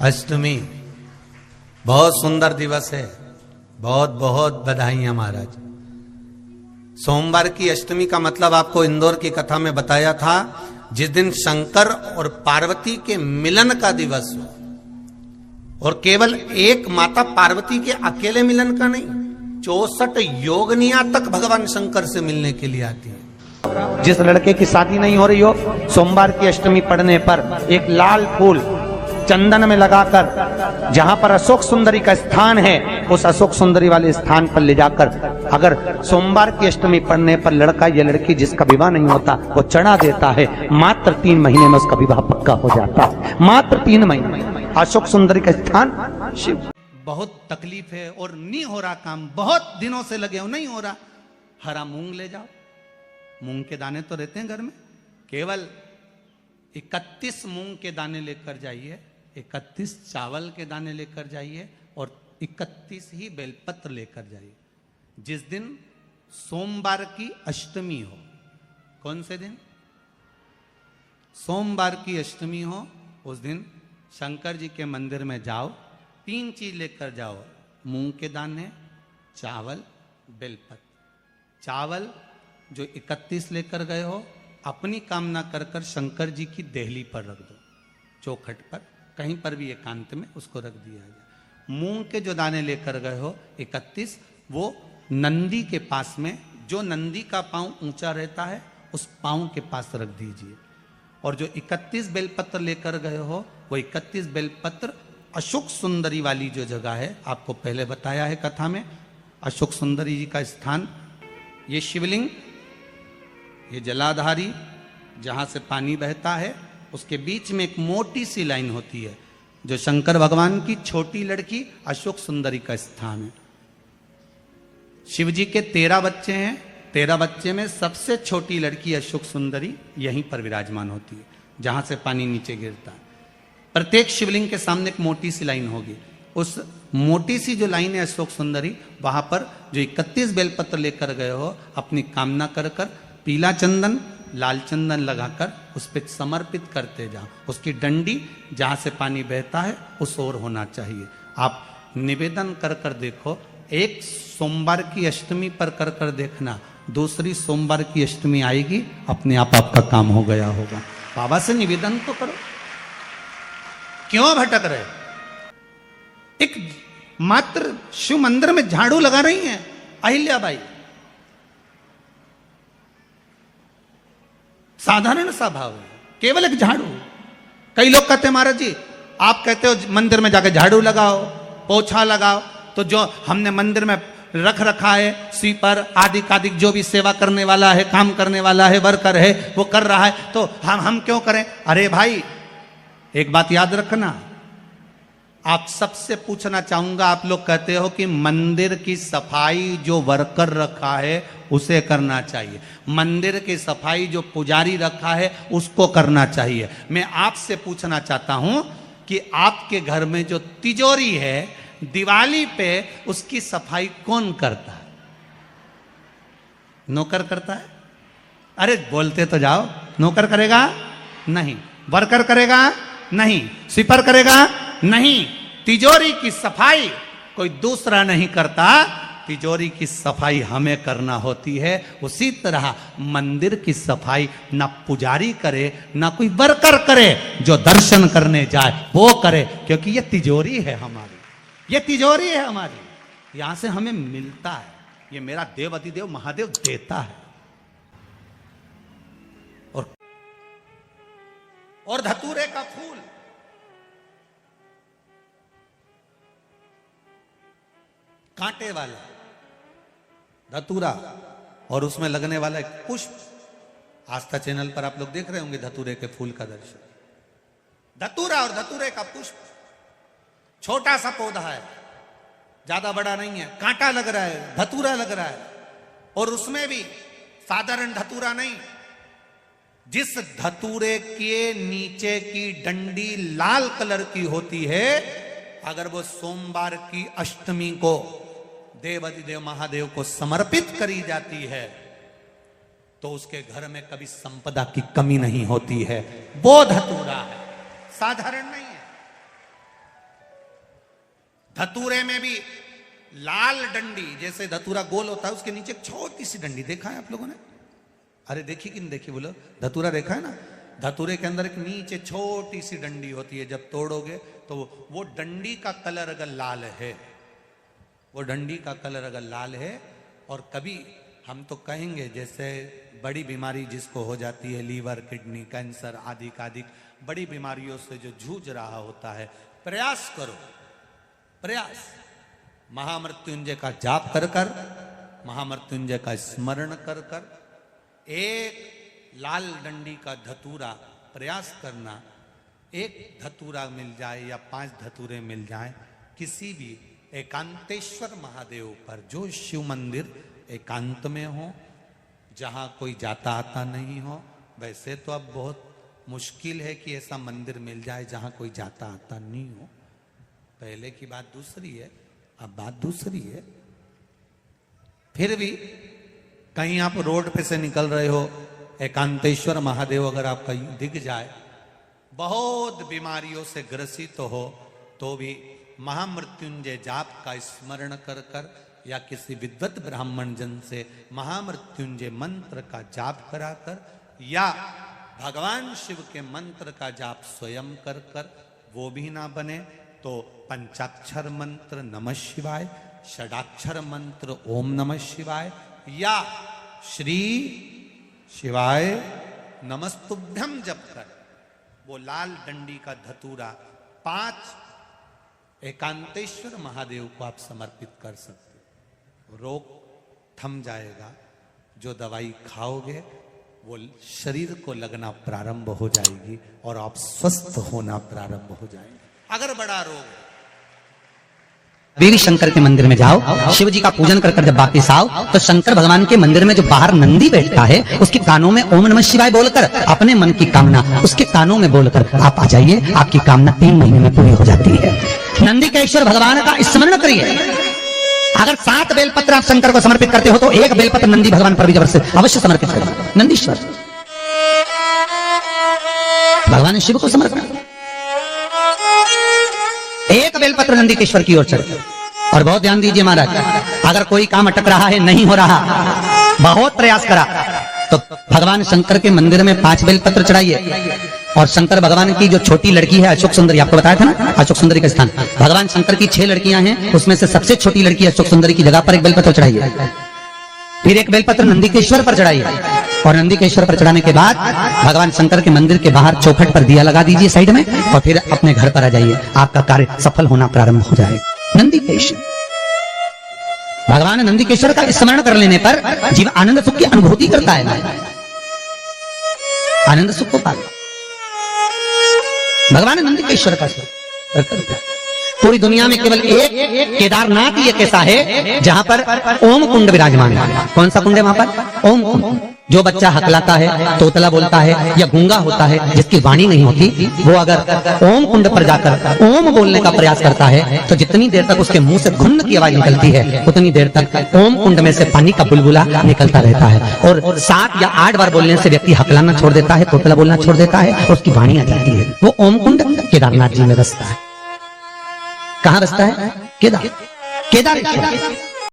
अष्टमी बहुत सुंदर दिवस है। बहुत बहुत बधाइयां महाराज। सोमवार की अष्टमी का मतलब आपको इंदौर की कथा में बताया था, जिस दिन शंकर और पार्वती के मिलन का दिवस हो। और केवल एक माता पार्वती के अकेले मिलन का नहीं, 64 योगनिया तक भगवान शंकर से मिलने के लिए आती है। जिस लड़के की शादी नहीं हो रही हो, सोमवार की अष्टमी पड़ने पर एक लाल फूल चंदन में लगाकर, जहां पर अशोक सुंदरी का स्थान है, उस अशोक सुंदरी वाले स्थान पर ले जाकर, अगर सोमवार की अष्टमी पड़ने पर लड़का या लड़की जिसका विवाह नहीं होता वो चढ़ा देता है, मात्र 3 महीने में उसका विवाह पक्का हो जाता है। मात्र 3 महीने। अशोक सुंदरी का स्थान शिव। बहुत तकलीफ है और नहीं हो रहा काम, बहुत दिनों से लगे हो, नहीं हो रहा। हरा मूंग ले जाओ। मूंग के दाने तो रहते हैं घर में, केवल 31 मूंग के दाने लेकर जाइए, 31 चावल के दाने लेकर जाइए और 31 ही बेलपत्र लेकर जाइए। जिस दिन सोमवार की अष्टमी हो, कौन से दिन? सोमवार की अष्टमी हो, उस दिन शंकर जी के मंदिर में जाओ, 3 चीज लेकर जाओ, मूंग के दाने, चावल, बेलपत्र। चावल जो 31 लेकर गए हो, अपनी कामना कर कर शंकर जी की देहली पर रख दो, चौखट पर, कहीं पर भी एकांत में उसको रख दिया जाए। मूंग के जो दाने लेकर गए हो 31, वो नंदी के पास में, जो नंदी का पांव ऊंचा रहता है उस पांव के पास रख दीजिए। और जो 31 बेलपत्र लेकर गए हो, वो 31 बेलपत्र अशोक सुंदरी वाली जो जगह है, आपको पहले बताया है कथा में, अशोक सुंदरी जी का स्थान, ये शिवलिंग, ये जलाधारी जहां से पानी बहता है, उसके बीच में एक मोटी सी लाइन होती है, जो शंकर भगवान की छोटी लड़की अशोक सुंदरी का स्थान है। शिव जी के 13 बच्चे हैं, 13 बच्चे में सबसे छोटी लड़की अशोक सुंदरी यहीं पर विराजमान होती है, जहां से पानी नीचे गिरता है। प्रत्येक शिवलिंग के सामने एक मोटी सी लाइन होगी, उस मोटी सी जो लाइन है अशोक सुंदरी, वहां पर जो 31 बेलपत्र लेकर गए हो, अपनी कामना कर कर पीला चंदन, लाल चंदन लगाकर उस पर समर्पित करते जाओ। उसकी डंडी जहां से पानी बहता है उस ओर होना चाहिए। आप निवेदन कर कर देखो, एक सोमवार की अष्टमी पर कर कर देखना, दूसरी सोमवार की अष्टमी आएगी, अपने आप आपका काम हो गया होगा। बाबा से निवेदन तो करो, क्यों भटक रहे? एक मात्र शिव मंदिर में झाड़ू लगा रही हैं अहिल्याबाई, साधारण सा भाव है, केवल एक झाड़ू। कई लोग कहते हैं महाराज जी, आप कहते हो मंदिर में जाकर झाड़ू लगाओ, पोछा लगाओ, तो जो हमने मंदिर में रख रखा है, स्वीपर आदि कादिक जो भी सेवा करने वाला है, काम करने वाला है, वर्कर है, वो कर रहा है, तो हम क्यों करें? अरे भाई, एक बात याद रखना, आप सबसे पूछना चाहूंगा, आप लोग कहते हो कि मंदिर की सफाई जो वर्कर रखा है उसे करना चाहिए, मंदिर की सफाई जो पुजारी रखा है उसको करना चाहिए। मैं आपसे पूछना चाहता हूं कि आपके घर में जो तिजोरी है, दिवाली पे उसकी सफाई कौन करता है? नौकर करता है? अरे बोलते तो जाओ। नौकर करेगा? नहीं। वर्कर करेगा? नहीं। स्वीपर करेगा? नहीं। तिजोरी की सफाई कोई दूसरा नहीं करता, तिजोरी की सफाई हमें करना होती है। उसी तरह मंदिर की सफाई ना पुजारी करे, ना कोई वर्कर करे, जो दर्शन करने जाए वो करे, क्योंकि ये तिजोरी है हमारी, ये तिजोरी है हमारी, यहां से हमें मिलता है, ये मेरा देव अधिदेव महादेव देता है। और धतूरे का फूल, कांटे वाला धतूरा, और उसमें लगने वाला एक पुष्प। आस्था चैनल पर आप लोग देख रहे होंगे धतूरे के फूल का दर्शन। धतूरा और धतूरे का पुष्प, छोटा सा पौधा है, ज्यादा बड़ा नहीं है, कांटा लग रहा है, धतूरा लग रहा है, और उसमें भी साधारण धतूरा नहीं, जिस धतूरे के नीचे की डंडी लाल कलर की होती है, अगर वो सोमवार की अष्टमी को देव अधिदेव महादेव को समर्पित करी जाती है, तो उसके घर में कभी संपदा की कमी नहीं होती है। वो धतूरा है, साधारण नहीं है। धतूरे में भी लाल डंडी, जैसे धतूरा गोल होता है उसके नीचे एक छोटी सी डंडी, देखा है आप लोगों ने? अरे देखी कि नहीं देखी बोलो? धतूरा देखा है ना? धतूरे के अंदर एक नीचे छोटी सी डंडी होती है, जब तोड़ोगे तो वो डंडी का कलर अगर लाल है, वो डंडी का कलर अगर लाल है, और कभी हम तो कहेंगे जैसे बड़ी बीमारी जिसको हो जाती है, लीवर, किडनी, कैंसर आदि आदि बड़ी बीमारियों से जो जूझ रहा होता है, प्रयास करो, प्रयास महामृत्युंजय का जाप कर कर, महामृत्युंजय का स्मरण कर कर, एक लाल डंडी का धतूरा प्रयास करना, एक धतूरा मिल जाए या 5 धतूरे मिल जाए किसी भी एकांतेश्वर महादेव पर, जो शिव मंदिर एकांत में हो, जहाँ कोई जाता आता नहीं हो। वैसे तो अब बहुत मुश्किल है कि ऐसा मंदिर मिल जाए जहाँ कोई जाता आता नहीं हो, पहले की बात दूसरी है, अब बात दूसरी है। फिर भी कहीं आप रोड पे से निकल रहे हो, एकांतेश्वर महादेव अगर आपका दिख जाए, बहुत बीमारियों से ग्रसित हो, तो भी महामृत्युंजय जाप का स्मरण कर कर या किसी विद्वत ब्राह्मण जन से महामृत्युंजय मंत्र का जाप कराकर, या भगवान शिव के मंत्र का जाप स्वयं कर कर, वो भी ना बने तो पंचाक्षर मंत्र नमः शिवाय, षडाक्षर मंत्र ओम नमः शिवाय, या श्री शिवाय नमस्तुभ्यम जप कर वो लाल डंडी का धतूरा 5 एकांतेश्वर महादेव को आप समर्पित कर सकते हो। रोग थम जाएगा, जो दवाई खाओगे वो शरीर को लगना प्रारंभ हो जाएगी और आप स्वस्थ होना प्रारंभ हो जाएंगे। अगर बड़ा रोग है, देवी शंकर के मंदिर में जाओ, शिव जी का पूजन कर कर जब वापिस आओ, तो शंकर भगवान के मंदिर में जो बाहर नंदी बैठता है, उसके कानों में ओम नमः शिवाय बोलकर अपने मन की कामना उसके कानों में बोलकर आप आ जाइए, आपकी कामना 3 महीने में पूरी हो जाती है। नंदी के ईश्वर भगवान का स्मरण करिए। अगर 7 बेलपत्र आप शंकर को समर्पित करते हो तो 1 बेलपत्र नंदी भगवान पर भी अवश्य समर्पित करें। नंदीश्वर भगवान शिव को समर्पित, 1 बेलपत्र नंदीकेश्वर की ओर चढ़े। और बहुत ध्यान दीजिए महाराज, अगर कोई काम अटक रहा है, नहीं हो रहा, बहुत प्रयास करा, तो भगवान शंकर के मंदिर में 5 बेलपत्र चढ़ाइए। और शंकर भगवान की जो छोटी लड़की है अशोक सुंदरी, आपको बताया था ना अशोक सुंदरी का स्थान, भगवान शंकर की 6 लड़कियां हैं, उसमें से सबसे छोटी लड़की अशोक सुंदरी की जगह पर 1 बेलपत्र चढ़ाइए। फिर 1 बेलपत्र नंदीकेश्वर पर चढ़ाइए। और नंदीकेश्वर पर चढ़ाने के बाद भगवान शंकर के मंदिर के बाहर चौखट पर दिया लगा दीजिए साइड में, और फिर अपने घर पर आ जाइए, आपका कार्य सफल होना प्रारंभ हो जाएगा। नंदीकेश्वर भगवान नंदीकेश्वर का स्मरण कर लेने पर जीव आनंद सुख की अनुभूति करता है, आनंद सुख को पाता। भगवान नंदीकेश्वर का पूरी दुनिया में केवल एक केदारनाथ ही एक ऐसा है जहां पर ओम कुंड विराजमान है। कौन सा कुंड है वहां पर? ओम कुंड। जो बच्चा हकलाता है, तोतला बोलता है या गूंगा होता है, जिसकी वाणी नहीं होती, वो अगर ओम कुंड पर जाकर ओम बोलने का प्रयास करता है तो जितनी देर तक उसके मुंह से घुन्न की आवाज निकलती है, उतनी देर तक ओम कुंड में से पानी का बुलबुला निकलता रहता है। और 7 या 8 बार बोलने से व्यक्ति हकलाना छोड़ देता है, तोतला बोलना छोड़ देता है और उसकी वाणी आ जाती है। वो ओम कुंड केदारनाथ जी में बसता है। कहां बसता है? केदारेश्वर।